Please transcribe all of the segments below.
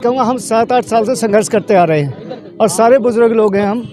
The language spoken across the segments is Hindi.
कहूँगा हम 7-8 साल से संघर्ष करते आ रहे हैं और सारे बुजुर्ग लोग हैं हम,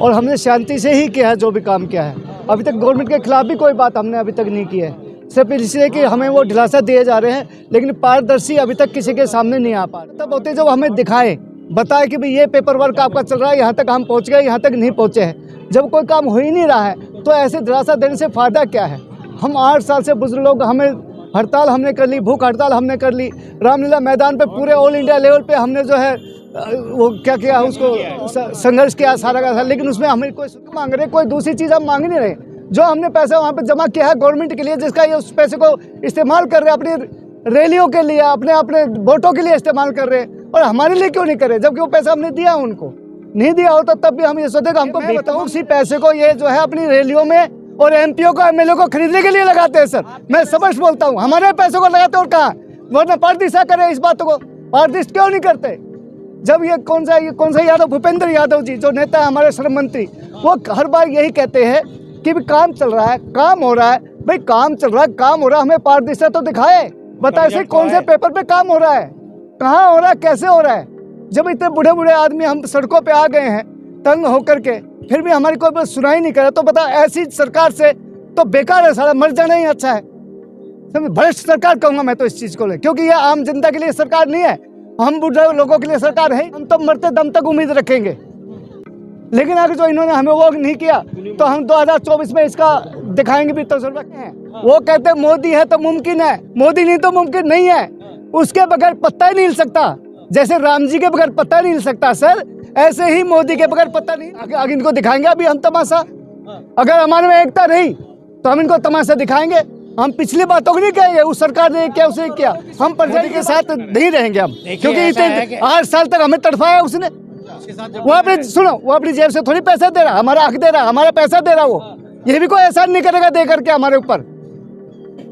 और हमने शांति से ही किया है जो भी काम किया है। अभी तक गवर्नमेंट के खिलाफ भी कोई बात हमने अभी तक नहीं की है, सिर्फ इसलिए कि हमें वो दिलासा दिए जा रहे हैं, लेकिन पारदर्शी अभी तक किसी के सामने नहीं आ पा रहा। तब होते जब हमें दिखाए, बताए कि भाई ये पेपर वर्क आपका चल रहा है, यहाँ तक हम पहुँच गए, यहाँ तक नहीं पहुँचे हैं। जब कोई काम हो ही नहीं रहा है तो ऐसे दिलासा देने से फ़ायदा क्या है। हम 8 साल से बुजुर्ग लोग, हमें हड़ताल हमने कर ली, भूख हड़ताल हमने कर ली, रामलीला मैदान पे पूरे ऑल इंडिया लेवल पे हमने जो है वो क्या किया, उसको संघर्ष किया सारा का सारा, लेकिन उसमें हमें कोई मांग रहे, कोई दूसरी चीज़ हम मांग नहीं रहे। जो हमने पैसा वहाँ पे जमा किया है गवर्नमेंट के लिए, जिसका ये उस पैसे को इस्तेमाल कर रहे हैं अपनी रैलियों के लिए, अपने वोटों के लिए इस्तेमाल कर रहे हैं, और हमारे लिए क्यों नहीं कर रहे, जबकि वो पैसा हमने दिया उनको। नहीं दिया होता तब भी हम ये सोचेगा हमको बताऊँ, उसी पैसे को ये जो है अपनी रैलियों में और एमपीओ को एमएलए को खरीदने के लिए लगाते हैं। सर मैं स्पष्ट बोलता हूँ, हमारे पैसों को लगाते और कहाँ, वरना पारदिशा करे इस बातों को, पारदिश क्यों नहीं करते। जब ये कौन सा यादव, भूपेंद्र यादव जी जो नेता है हमारे श्रम मंत्री, वो हर बार यही कहते हैं कि भी काम चल रहा है, काम हो रहा है। भाई काम चल रहा है, काम हो रहा है, हमें पारदिशा तो दिखाए, बताए से कौन से पेपर पे काम हो रहा है, कहाँ हो रहा है, कैसे हो रहा है। जब इतने बूढ़े बूढ़े आदमी हम सड़कों पे आ गए हैं तंग होकर के, फिर भी हमारी कोई सुनाई नहीं करे, तो बता ऐसी सरकार से तो बेकार है, सारा मर जाना ही अच्छा है। भ्रष्ट सरकार कहूँगा मैं तो इस चीज़ को ले, क्योंकि ये आम जनता के लिए सरकार नहीं है, हम बूढ़े लोगों के लिए सरकार है। हम तो मरते दम तक उम्मीद रखेंगे, लेकिन अगर जो इन्होंने हमें वो नहीं किया तो हम 2024 में इसका दिखाएंगे भी तजुर्बा है। वो कहते हैं मोदी है तो मुमकिन है, मोदी नहीं तो मुमकिन नहीं है, उसके बगैर पत्ता ही नहीं हिल सकता। जैसे राम जी के बगैर पत्ता नहीं हिल सकता सर, ऐसे ही मोदी के बगैर पत्ता नहीं। आगे इनको दिखाएंगे अभी हम तमाशा, अगर हमारे में एकता रही तो हम इनको तमाशा दिखाएंगे। हम पिछली बातों को नहीं कहेंगे उस सरकार ने क्या उसे किया, हम प्रजा के साथ नहीं रहेंगे हम, क्योंकि इतने 8 साल तक हमें तड़फाया उसने। वो अपने सुनो, वो अपनी जेब से थोड़ी पैसा दे रहा, हमारा हक दे रहा, हमारा पैसा दे रहा। वो ये भी कोई एहसान नहीं करेगा दे करके हमारे ऊपर,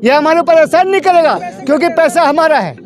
ये हमारे ऊपर एहसान नहीं करेगा, क्योंकि पैसा हमारा है।